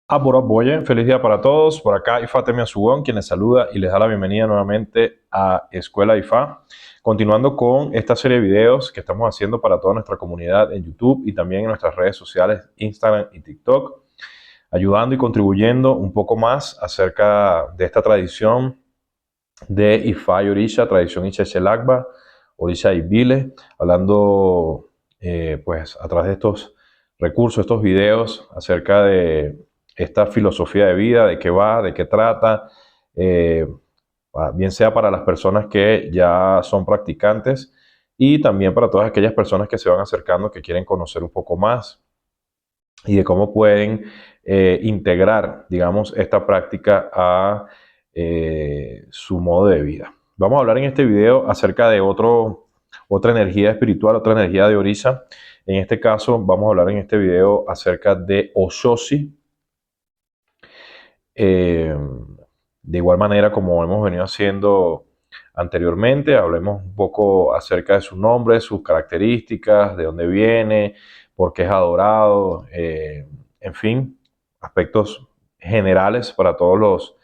Boye, feliz día para todos. Por acá Ifá Sugón, quien les saluda y les da la bienvenida nuevamente a Escuela Ifá. Continuando con esta serie de videos que estamos haciendo para toda nuestra comunidad en YouTube y también en nuestras redes sociales, Instagram y TikTok, ayudando y contribuyendo un poco más acerca de esta tradición de Ifá y Orisha, tradición Ixechelakba, Orisha y Vile, hablando pues a través de estos recursos, estos videos acerca de esta filosofía de vida, de qué va, de qué trata, eh, bien sea para las personas que ya son practicantes y también para todas aquellas personas que se van acercando, que quieren conocer un poco más y de cómo pueden integrar, digamos, esta práctica a su modo de vida. Vamos a hablar en este video acerca de otra energía espiritual, otra energía de Orisa. En este caso, vamos a hablar en este video acerca de Oshosi. De igual manera, como hemos venido haciendo anteriormente, hablemos un poco acerca de su nombre, sus características, de dónde viene, por qué es adorado, en fin, aspectos generales para todos los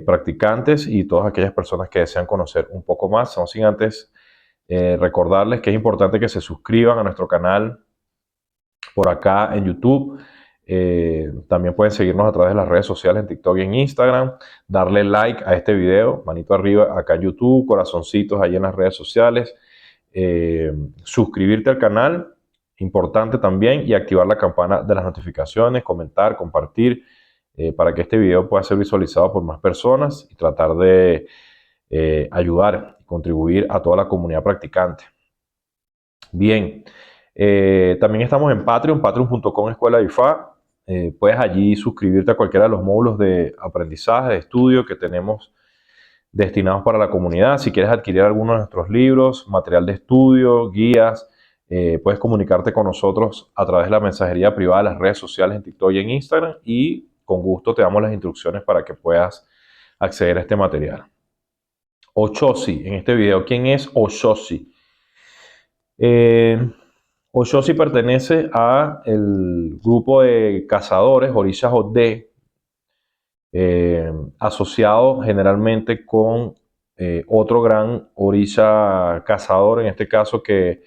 practicantes y todas aquellas personas que desean conocer un poco más. No sin antes recordarles que es importante que se suscriban a nuestro canal por acá en YouTube. También pueden seguirnos a través de las redes sociales en TikTok y en Instagram, darle like a este video, manito arriba acá en YouTube, corazoncitos ahí en las redes sociales, suscribirte al canal, importante también, y activar la campana de las notificaciones, comentar, compartir, para que este video pueda ser visualizado por más personas y tratar de ayudar y contribuir a toda la comunidad practicante. Bien, también estamos en Patreon, patreon.com Escuela de Ifá. Puedes allí suscribirte a cualquiera de los módulos de aprendizaje, de estudio que tenemos destinados para la comunidad. Si quieres adquirir alguno de nuestros libros, material de estudio, guías, puedes comunicarte con nosotros a través de la mensajería privada de las redes sociales en TikTok y en Instagram y con gusto te damos las instrucciones para que puedas acceder a este material. Oshosi, en este video, ¿quién es Oshosi? Oshosi pertenece a el grupo de cazadores, Orishas Ode, asociado generalmente con otro gran Orisha cazador, en este caso que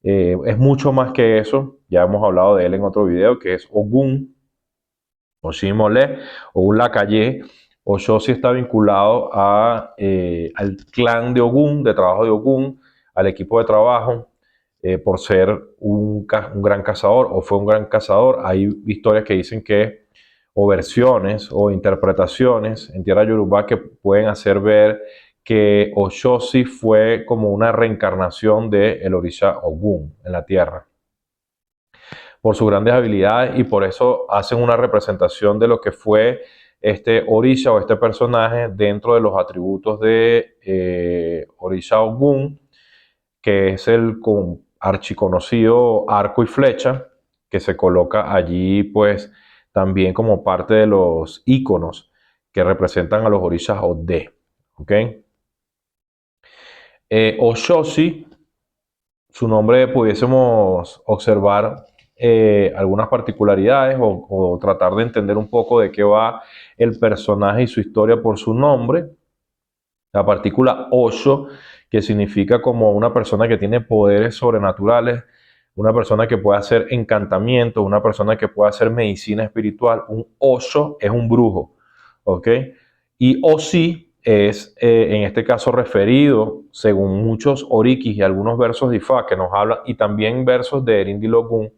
es mucho más que eso, ya hemos hablado de él en otro video, que es Ogun, Oshimole, Ogun Lakaye. Oshosi está vinculado al clan de Ogun, de trabajo de Ogun, al equipo de trabajo, por ser un gran cazador o fue un gran cazador. Hay historias que dicen que, o versiones o interpretaciones en tierra yoruba que pueden hacer ver que Oshosi fue como una reencarnación de el Orisha Ogun en la tierra por sus grandes habilidades y por eso hacen una representación de lo que fue este Orisha o este personaje dentro de los atributos de Orisha Ogun, que es el archiconocido arco y flecha, que se coloca allí pues también como parte de los íconos que representan a los orishas Ode. ¿Ok? Oshosi, su nombre pudiésemos observar algunas particularidades o tratar de entender un poco de qué va el personaje y su historia por su nombre. La partícula Osho, que significa como una persona que tiene poderes sobrenaturales, una persona que puede hacer encantamientos, una persona que puede hacer medicina espiritual. Un Osho es un brujo, ¿ok? Y Osi es, en este caso, referido, según muchos orikis y algunos versos de Ifá que nos hablan, y también versos de Erindilogun,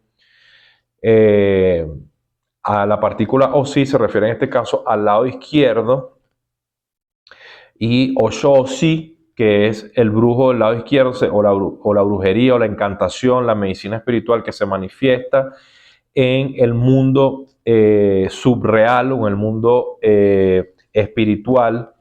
a la partícula Osi se refiere en este caso al lado izquierdo, y Oshosi, que es el brujo del lado izquierdo, o la brujería, o la encantación, la medicina espiritual que se manifiesta en el mundo subreal o en el mundo espiritual,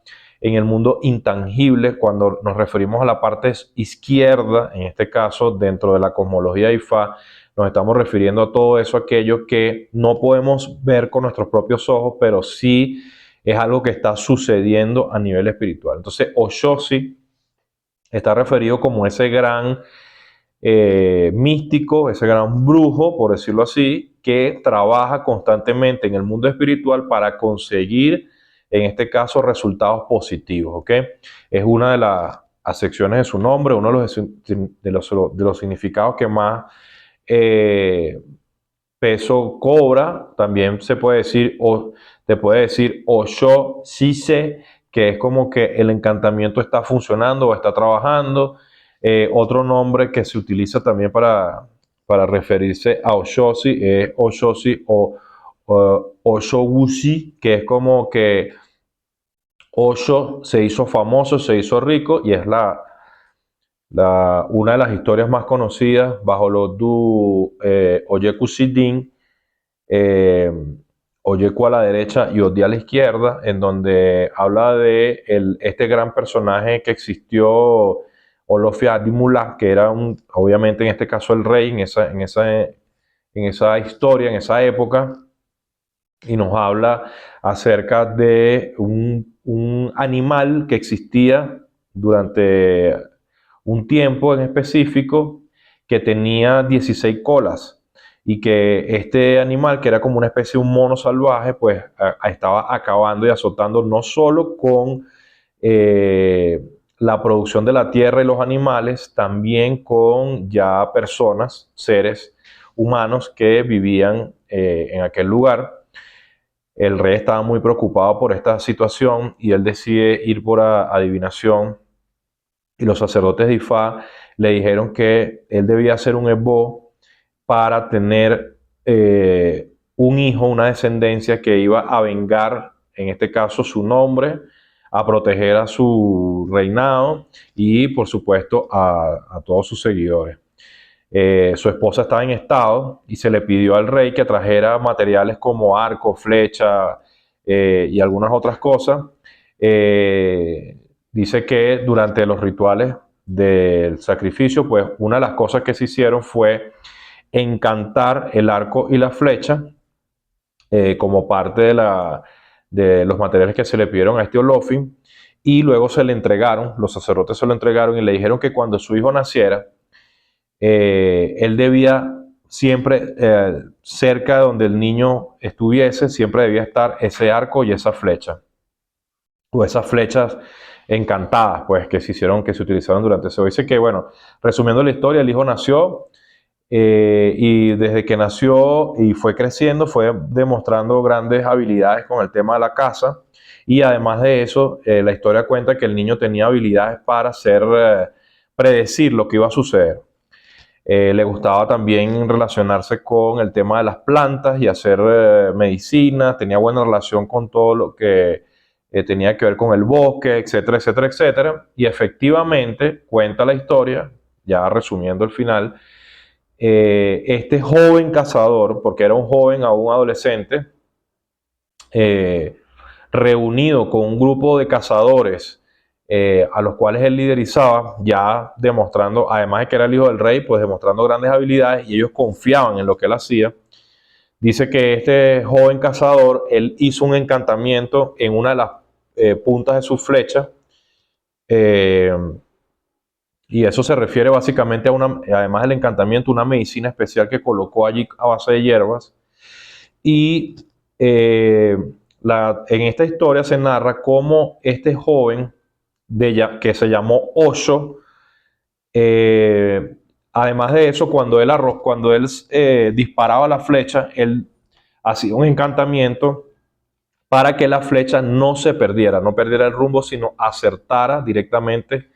en el mundo intangible, cuando nos referimos a la parte izquierda, en este caso dentro de la cosmología de Ifá, nos estamos refiriendo a todo eso, aquello que no podemos ver con nuestros propios ojos, pero sí es algo que está sucediendo a nivel espiritual. Entonces, Oshosi está referido como ese gran místico, ese gran brujo, por decirlo así, que trabaja constantemente en el mundo espiritual para conseguir, en este caso, resultados positivos, ¿ok? Es una de las acepciones de su nombre, uno de los significados que más eh, peso cobra. También se puede decir, o te puede decir Osho Shise, que es como que el encantamiento está funcionando o está trabajando. Otro nombre que se utiliza también para referirse a Oshoshi es Oshoshi o Oshogushi, que es como que Osho se hizo famoso, se hizo rico, y es una de las historias más conocidas bajo los Oyeku Shiddin, eh, Oyeku a la derecha y Odi a la izquierda, en donde habla de este gran personaje que existió, Olofia Adimula, que era obviamente en este caso el rey en esa historia, en esa época, y nos habla acerca de un animal que existía durante un tiempo en específico, que tenía 16 colas, y que este animal, que era como una especie de un mono salvaje, pues estaba acabando y azotando no solo con eh, la producción de la tierra y los animales, también con ya personas, seres humanos que vivían en aquel lugar. El rey estaba muy preocupado por esta situación y él decide ir por adivinación, y los sacerdotes de Ifá le dijeron que él debía hacer un ebó para tener un hijo, una descendencia que iba a vengar, en este caso, su nombre, a proteger a su reinado y, por supuesto, a todos sus seguidores. Su esposa estaba en estado y se le pidió al rey que trajera materiales como arco, flecha y algunas otras cosas. Dice que durante los rituales del sacrificio, pues una de las cosas que se hicieron fue encantar el arco y la flecha como parte de los materiales que se le pidieron a este Olofin, y luego se le entregaron, los sacerdotes se lo entregaron y le dijeron que cuando su hijo naciera, él debía siempre, cerca de donde el niño estuviese, siempre debía estar ese arco y esa flecha, o esas flechas encantadas, pues, que se utilizaron durante eso. Dice que, bueno, resumiendo la historia, el hijo nació, y desde que nació y fue creciendo, fue demostrando grandes habilidades con el tema de la caza, y además de eso, la historia cuenta que el niño tenía habilidades para predecir lo que iba a suceder. Le gustaba también relacionarse con el tema de las plantas y hacer medicina. Tenía buena relación con todo lo que tenía que ver con el bosque, etcétera, etcétera, etcétera. Y efectivamente, cuenta la historia, ya resumiendo el final, este joven cazador, porque era un joven a un adolescente, eh, reunido con un grupo de cazadores a los cuales él liderizaba, ya demostrando, además de que era el hijo del rey, pues demostrando grandes habilidades, y ellos confiaban en lo que él hacía. Dice que este joven cazador, él hizo un encantamiento en una de las puntas de su flecha, eh, y eso se refiere básicamente a además del encantamiento, una medicina especial que colocó allí a base de hierbas. Y eh, en esta historia se narra cómo este joven que se llamó Osho, además de eso, cuando él disparaba la flecha, él hacía un encantamiento para que la flecha no se perdiera, no perdiera el rumbo, sino acertara directamente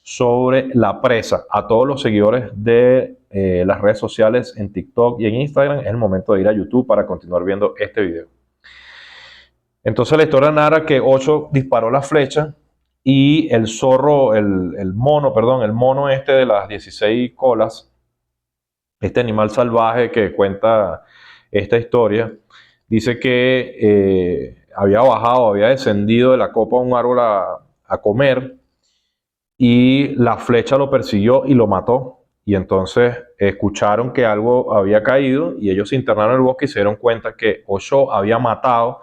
sobre la presa. A todos los seguidores de las redes sociales en TikTok y en Instagram, es el momento de ir a YouTube para continuar viendo este video. Entonces la historia narra que Osho disparó la flecha, y el zorro, el mono este de las 16 colas, este animal salvaje que cuenta esta historia, dice que había descendido de la copa de un árbol a comer, y la flecha lo persiguió y lo mató. Y entonces escucharon que algo había caído, y ellos se internaron en el bosque y se dieron cuenta que Osho había matado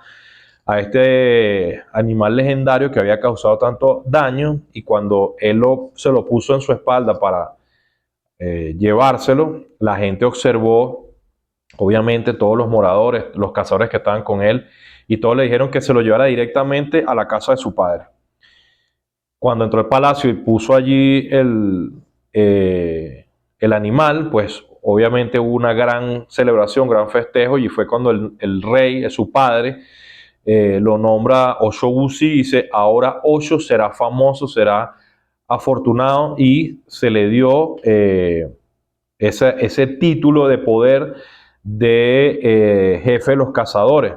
a este animal legendario que había causado tanto daño, y cuando él se lo puso en su espalda para llevárselo, la gente observó obviamente todos los moradores, los cazadores que estaban con él, y todos le dijeron que se lo llevara directamente a la casa de su padre. Cuando entró al palacio y puso allí el animal, pues obviamente hubo una gran celebración, gran festejo, y fue cuando el rey, su padre, lo nombra Oshogusi y dice, ahora Osho será famoso, será afortunado, y se le dio ese título de poder de jefe de los cazadores.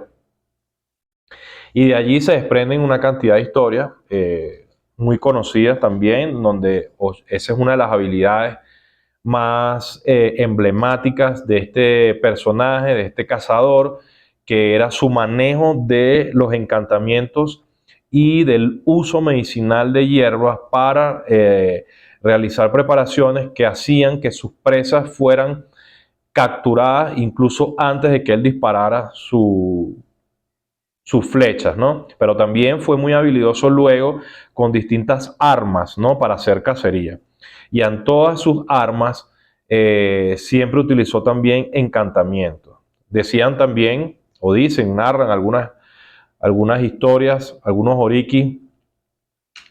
Y de allí se desprenden una cantidad de historias muy conocidas también, donde esa es una de las habilidades más emblemáticas de este personaje, de este cazador, que era su manejo de los encantamientos y del uso medicinal de hierbas para realizar preparaciones que hacían que sus presas fueran capturadas incluso antes de que él disparara sus flechas, ¿no? Pero también fue muy habilidoso luego con distintas armas, ¿no? Para hacer cacería. Y en todas sus armas siempre utilizó también encantamientos. Decían también, o dicen, narran algunas historias, algunos oriki,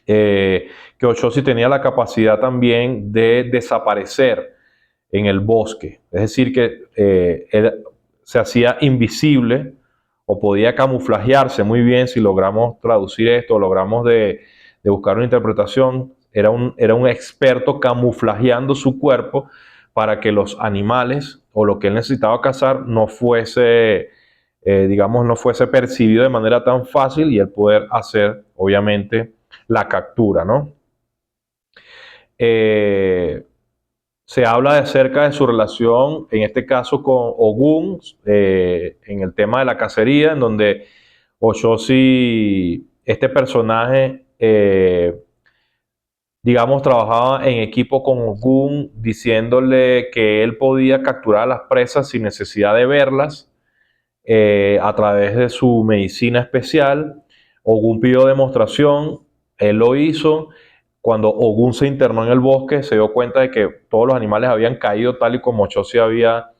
que Oshoshi tenía la capacidad también de desaparecer en el bosque. Es decir, que él se hacía invisible o podía camuflajearse muy bien si logramos traducir esto, logramos de buscar una interpretación. Era un experto camuflajeando su cuerpo para que los animales o lo que él necesitaba cazar no fuese, digamos, no fuese percibido de manera tan fácil y él poder hacer, obviamente, la captura, ¿no? Eh, Se habla de acerca de su relación, en este caso con Ogun, en el tema de la cacería, en donde Oshoshi, este personaje, digamos, trabajaba en equipo con Ogun, diciéndole que él podía capturar a las presas sin necesidad de verlas a través de su medicina especial. Ogun pidió demostración, él lo hizo. Cuando Ogun se internó en el bosque, se dio cuenta de que todos los animales habían caído tal y como Oshoshi había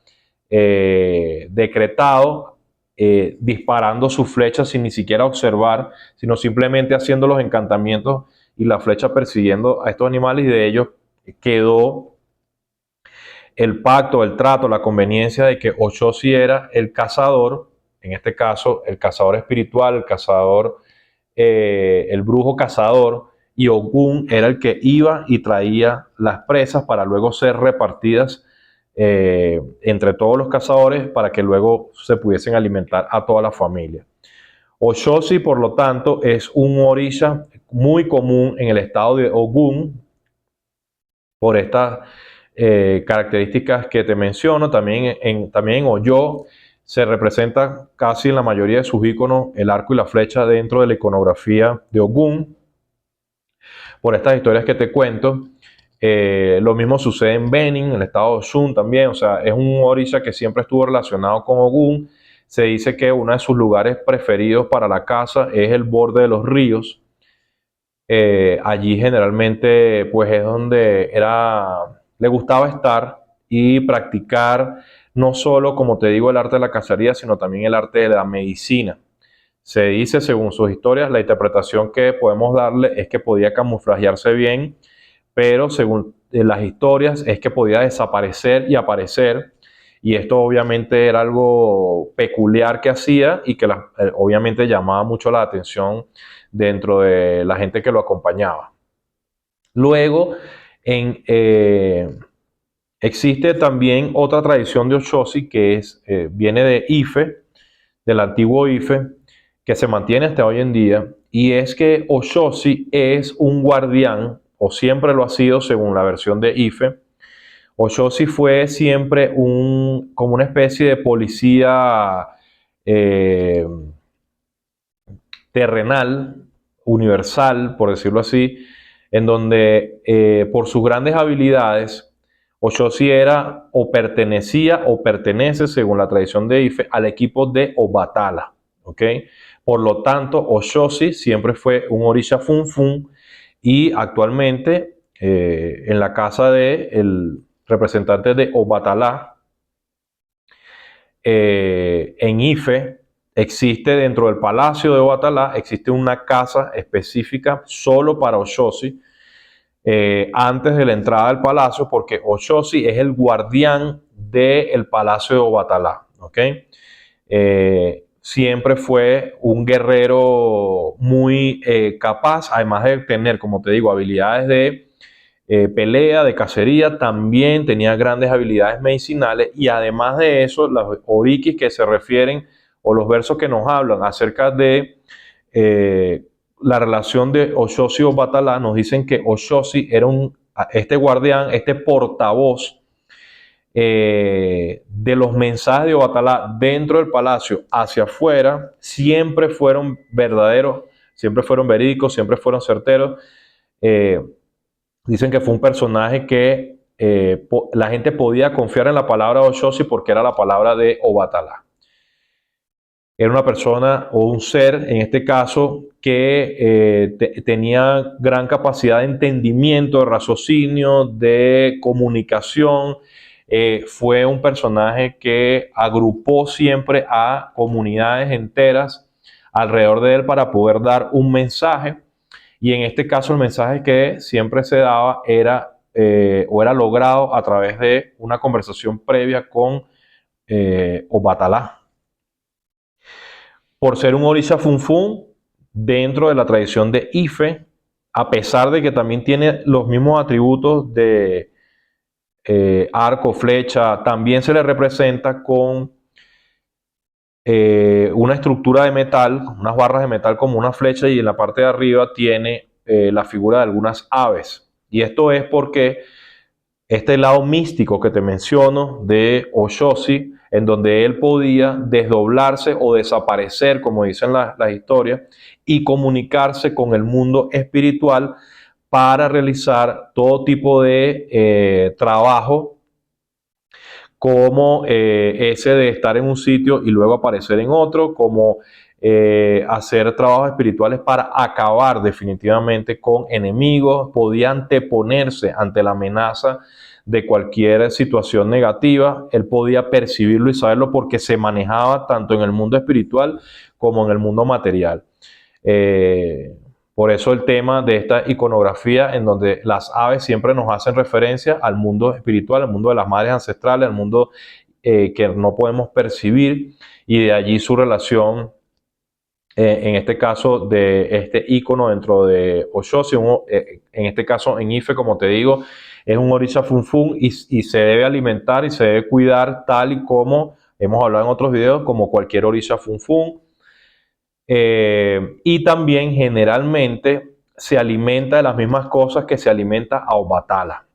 decretado, disparando sus flechas sin ni siquiera observar, sino simplemente haciendo los encantamientos y la flecha persiguiendo a estos animales, y de ellos quedó el pacto, el trato, la conveniencia de que Oshoshi era el cazador, en este caso el cazador espiritual, el cazador, el brujo cazador, y Ogun era el que iba y traía las presas para luego ser repartidas entre todos los cazadores para que luego se pudiesen alimentar a toda la familia. Oshoshi, por lo tanto, es un orisha muy común en el estado de Ogun por estas características que te menciono. También en Oyo se representa casi en la mayoría de sus iconos el arco y la flecha dentro de la iconografía de Ogun. Por estas historias que te cuento, lo mismo sucede en Benin, en el estado de Osun también. O sea, es un orisha que siempre estuvo relacionado con Ogun. Se dice que uno de sus lugares preferidos para la caza es el borde de los ríos. Allí generalmente pues es donde le gustaba estar y practicar no solo, como te digo, el arte de la cacería, sino también el arte de la medicina. Se dice, según sus historias, la interpretación que podemos darle es que podía camuflajearse bien, pero según las historias es que podía desaparecer y aparecer, y esto obviamente era algo peculiar que hacía y que obviamente llamaba mucho la atención dentro de la gente que lo acompañaba. Luego, en, existe también otra tradición de Oshoshi que viene de Ife, del antiguo Ife, que se mantiene hasta hoy en día, y es que Oshoshi es un guardián, o siempre lo ha sido según la versión de Ife. Oshoshi fue siempre como una especie de policía eh, terrenal, universal, por decirlo así, en donde por sus grandes habilidades, Oshoshi era o pertenecía o pertenece, según la tradición de Ife, al equipo de Obatala. ¿Ok? Por lo tanto, Oshoshi siempre fue un orisha funfun, y actualmente en la casa del representante de Obatala, en Ife existe, dentro del palacio de Obatalá, existe una casa específica solo para Oshosi, antes de la entrada del palacio, porque Oshosi es el guardián del palacio de Obatalá, ¿ok? Siempre fue un guerrero muy capaz, además de tener, como te digo, habilidades de pelea, de cacería, también tenía grandes habilidades medicinales, y además de eso, los orikis que se refieren, o los versos que nos hablan acerca de eh, la relación de Oshosi y Obatalá, nos dicen que Oshosi era este guardián, este portavoz de los mensajes de Obatalá dentro del palacio hacia afuera. Siempre fueron verdaderos, siempre fueron verídicos, siempre fueron certeros. Eh, Dicen que fue un personaje que la gente podía confiar en la palabra de Oshosi porque era la palabra de Obatalá. Era una persona o un ser, en este caso, que tenía gran capacidad de entendimiento, de raciocinio, de comunicación. Fue un personaje que agrupó siempre a comunidades enteras alrededor de él para poder dar un mensaje. Y en este caso el mensaje que siempre se daba era o era logrado a través de una conversación previa con Obatalá. Por ser un orisha funfun dentro de la tradición de Ife, a pesar de que también tiene los mismos atributos de arco, flecha, también se le representa con una estructura de metal, unas barras de metal como una flecha, y en la parte de arriba tiene la figura de algunas aves. Y esto es porque este lado místico que te menciono de Oshosi, en donde él podía desdoblarse o desaparecer, como dicen las historias, y comunicarse con el mundo espiritual para realizar todo tipo de trabajo, como ese de estar en un sitio y luego aparecer en otro, como hacer trabajos espirituales para acabar definitivamente con enemigos. Podía anteponerse ante la amenaza de cualquier situación negativa. Él podía percibirlo y saberlo porque se manejaba tanto en el mundo espiritual como en el mundo material. Eh, por eso el tema de esta iconografía, en donde las aves siempre nos hacen referencia al mundo espiritual, al mundo de las madres ancestrales, al mundo que no podemos percibir, y de allí su relación, en este caso, de este icono dentro de Oshosi, en este caso en Ife, como te digo, es un orisha funfun, y se debe alimentar y se debe cuidar tal y como hemos hablado en otros videos, como cualquier orisha funfun. Y también generalmente se alimenta de las mismas cosas que se alimenta a Obatala.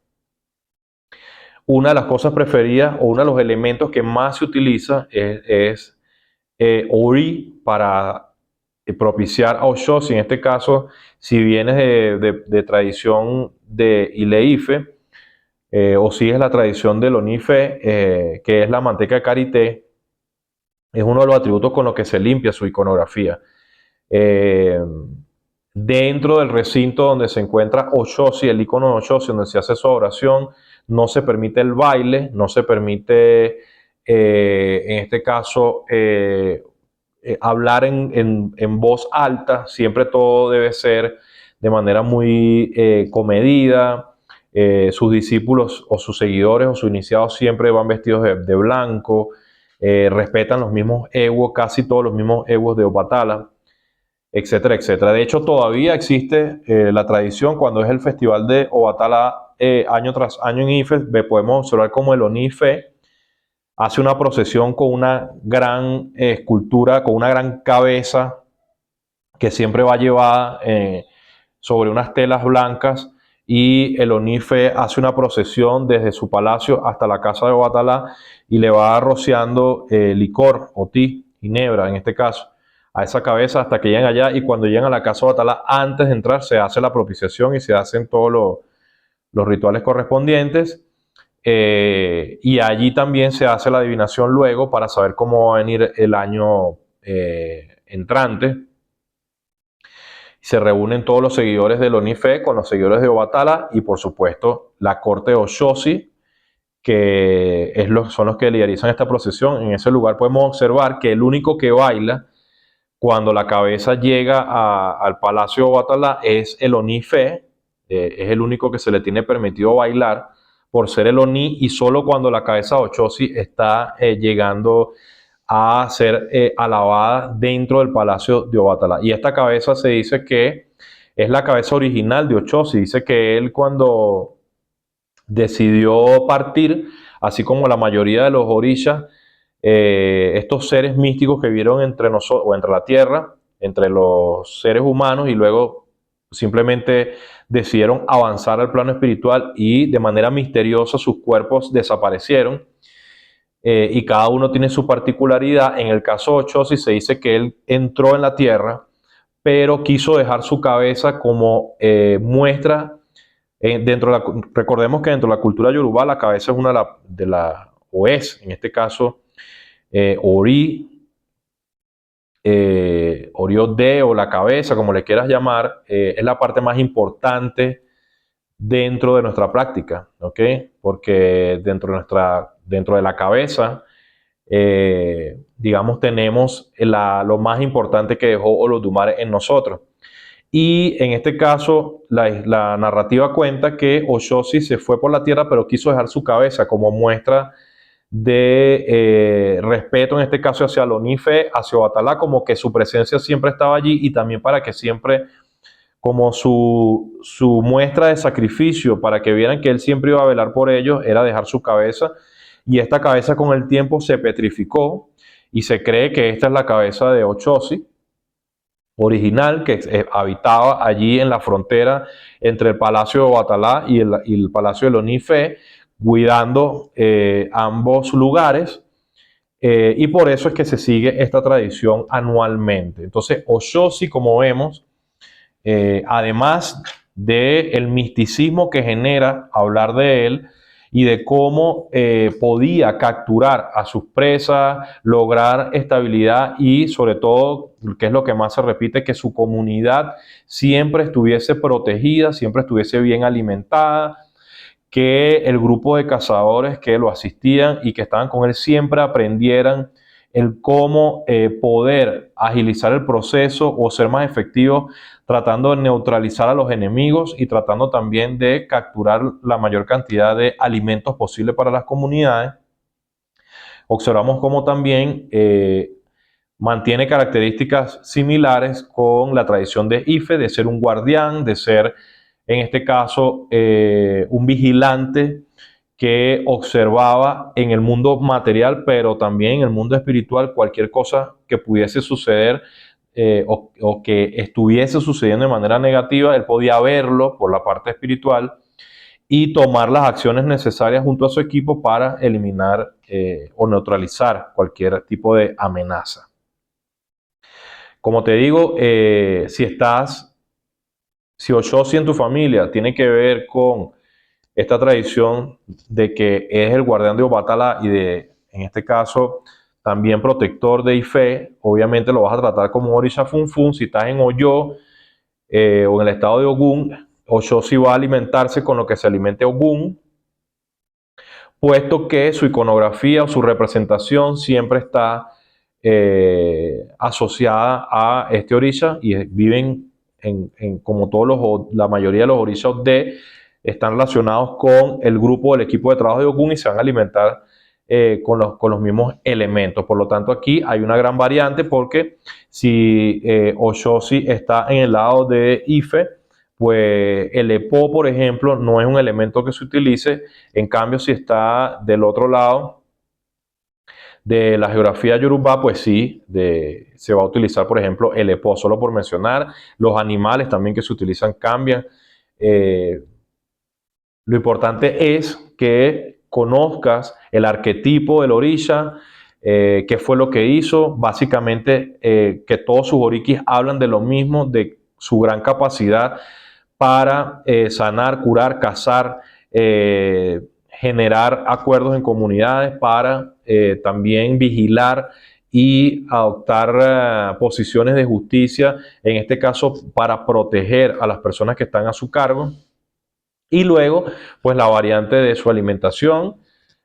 Una de las cosas preferidas, o uno de los elementos que más se utiliza, es Ori para propiciar a Oshosi. En este caso, si vienes de tradición de Ileife, o sigues la tradición del Onife, que es la manteca de karité, es uno de los atributos con los que se limpia su iconografía. Eh, Dentro del recinto donde se encuentra Oshosi, el icono de Oshosi, donde se hace su oración, no se permite el baile, no se permite, en este caso, hablar en voz alta. Siempre todo debe ser de manera muy comedida. Sus discípulos o sus seguidores o sus iniciados siempre van vestidos de blanco. Respetan los mismos eguos, casi todos los mismos eguos de Obatala, etcétera, etcétera. De hecho, todavía existe la tradición, cuando es el festival de Obatala año tras año en Ife, podemos observar como el Onife hace una procesión con una gran escultura, con una gran cabeza que siempre va llevada sobre unas telas blancas, y el Onife hace una procesión desde su palacio hasta la casa de Obatala y le va rociando licor o ti, ginebra en este caso, a esa cabeza hasta que llegan allá. Y cuando llegan a la casa de Obatala, antes de entrar se hace la propiciación y se hacen todos los rituales correspondientes. Y allí también se hace la adivinación luego para saber cómo va a venir el año entrante. Se reúnen todos los seguidores del Onife con los seguidores de Obatala, y por supuesto la corte de Oshosi que son los que liderizan esta procesión. En ese lugar podemos observar que el único que baila cuando la cabeza llega al Palacio de Obatalá es el Oni Fe, es el único que se le tiene permitido bailar por ser el Oni, y solo cuando la cabeza de Ochosi está llegando a ser alabada dentro del Palacio de Obatalá. Y esta cabeza se dice que es la cabeza original de Ochosi. Dice que él, cuando decidió partir, así como la mayoría de los orishas, estos seres místicos que vieron entre nosotros, o entre la tierra, entre los seres humanos, y luego simplemente decidieron avanzar al plano espiritual, y de manera misteriosa sus cuerpos desaparecieron, y cada uno tiene su particularidad. En el caso de Ochosi se dice que él entró en la tierra, pero quiso dejar su cabeza como muestra. Recordemos que dentro de la cultura yorubá la cabeza es una o es, en este caso, Ori, Oriode, o la cabeza, como le quieras llamar, es la parte más importante dentro de nuestra práctica, ¿ok? Porque dentro de la cabeza, digamos, tenemos lo más importante que dejó Olodumare en nosotros. Y en este caso, la narrativa cuenta que Ochosi se fue por la tierra, pero quiso dejar su cabeza como muestra de respeto, en este caso hacia Lonife, hacia Obatalá, como que su presencia siempre estaba allí, y también para que siempre, como su muestra de sacrificio, para que vieran que él siempre iba a velar por ellos, era dejar su cabeza. Y esta cabeza con el tiempo se petrificó, y se cree que esta es la cabeza de Ochosi original, que habitaba allí en la frontera entre el Palacio de Obatalá y el Palacio de Lonife, cuidando ambos lugares, y por eso es que se sigue esta tradición anualmente. Entonces, Ochosi, como vemos, además del misticismo que genera hablar de él, y de cómo podía capturar a sus presas, lograr estabilidad, y sobre todo, que es lo que más se repite, que su comunidad siempre estuviese protegida, siempre estuviese bien alimentada, que el grupo de cazadores que lo asistían y que estaban con él siempre aprendieran el cómo poder agilizar el proceso o ser más efectivos, tratando de neutralizar a los enemigos y tratando también de capturar la mayor cantidad de alimentos posible para las comunidades. Observamos cómo también mantiene características similares con la tradición de Ife, de ser un guardián, de ser, en este caso, un vigilante que observaba en el mundo material, pero también en el mundo espiritual, cualquier cosa que pudiese suceder, o que estuviese sucediendo de manera negativa. Él podía verlo por la parte espiritual y tomar las acciones necesarias junto a su equipo para eliminar o neutralizar cualquier tipo de amenaza. Como te digo, si Ochosi en tu familia tiene que ver con esta tradición de que es el guardián de Obatalá y en este caso, también protector de Ife, obviamente lo vas a tratar como Orisha Funfun. Si estás en Oyo, o en el estado de Ogún, Ochosi va a alimentarse con lo que se alimente Ogún, puesto que su iconografía o su representación siempre está asociada a este orisha, y viven como la mayoría de los orishas están relacionados con el grupo, el equipo de trabajo de Ogún, y se van a alimentar con los mismos elementos. Por lo tanto, aquí hay una gran variante, porque si Ochosi está en el lado de Ife, pues el epo, por ejemplo, no es un elemento que se utilice. En cambio, si está del otro lado de la geografía yorubá, pues sí, se va a utilizar, por ejemplo, el epo, solo por mencionar. Los animales también que se utilizan cambian. Lo importante es que conozcas el arquetipo del orisha, qué fue lo que hizo. Básicamente, que todos sus orikis hablan de lo mismo, de su gran capacidad para sanar, curar, cazar, generar acuerdos en comunidades, para también vigilar y adoptar posiciones de justicia, en este caso para proteger a las personas que están a su cargo. Y luego, pues la variante de su alimentación,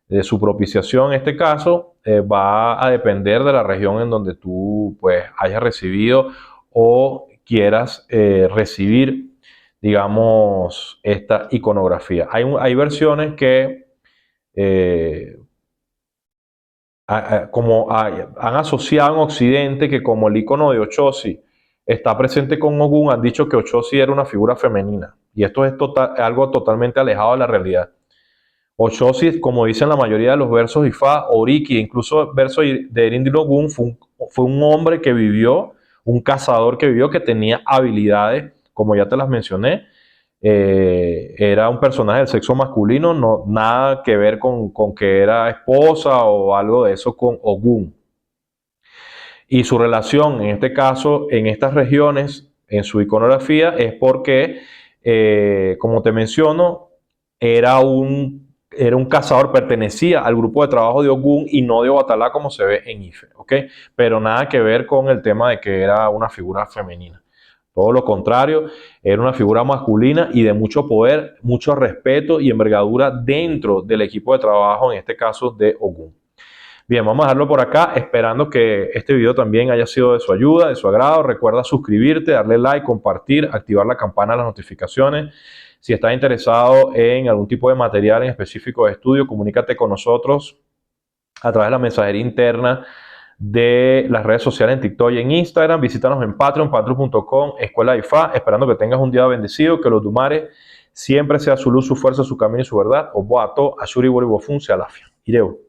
de su propiciación en este caso, va a depender de la región en donde tú pues hayas recibido o quieras recibir, digamos, esta iconografía. Hay versiones que eh, han asociado en Occidente que como el icono de Ochosi está presente con Ogún, han dicho que Ochosi era una figura femenina. Y esto es algo totalmente alejado de la realidad. Ochosi, como dicen la mayoría de los versos de Ifá, Oriki, incluso versos de Erindil Ogún, fue un hombre que vivió, un cazador que vivió, que tenía habilidades, como ya te las mencioné. Era un personaje del sexo masculino, no, nada que ver con que era esposa o algo de eso con Ogún. Y su relación, en este caso, en estas regiones, en su iconografía, es porque, como te menciono, era un cazador, pertenecía al grupo de trabajo de Ogún y no de Obatalá como se ve en Ife, ¿ok? Pero nada que ver con el tema de que era una figura femenina. Todo lo contrario, era una figura masculina y de mucho poder, mucho respeto y envergadura dentro del equipo de trabajo, en este caso de Ogún. Bien, vamos a dejarlo por acá, esperando que este video también haya sido de su ayuda, de su agrado. Recuerda suscribirte, darle like, compartir, activar la campana de las notificaciones. Si estás interesado en algún tipo de material en específico de estudio, comunícate con nosotros a través de la mensajería interna de las redes sociales en TikTok y en Instagram. Visítanos en Patreon, patreon.com, Escuela de Ifá. Esperando que tengas un día bendecido, que los Dumares siempre sea su luz, su fuerza, su camino y su verdad. Oboato, Ashuri, Boribofun, Sealafia. Ireu.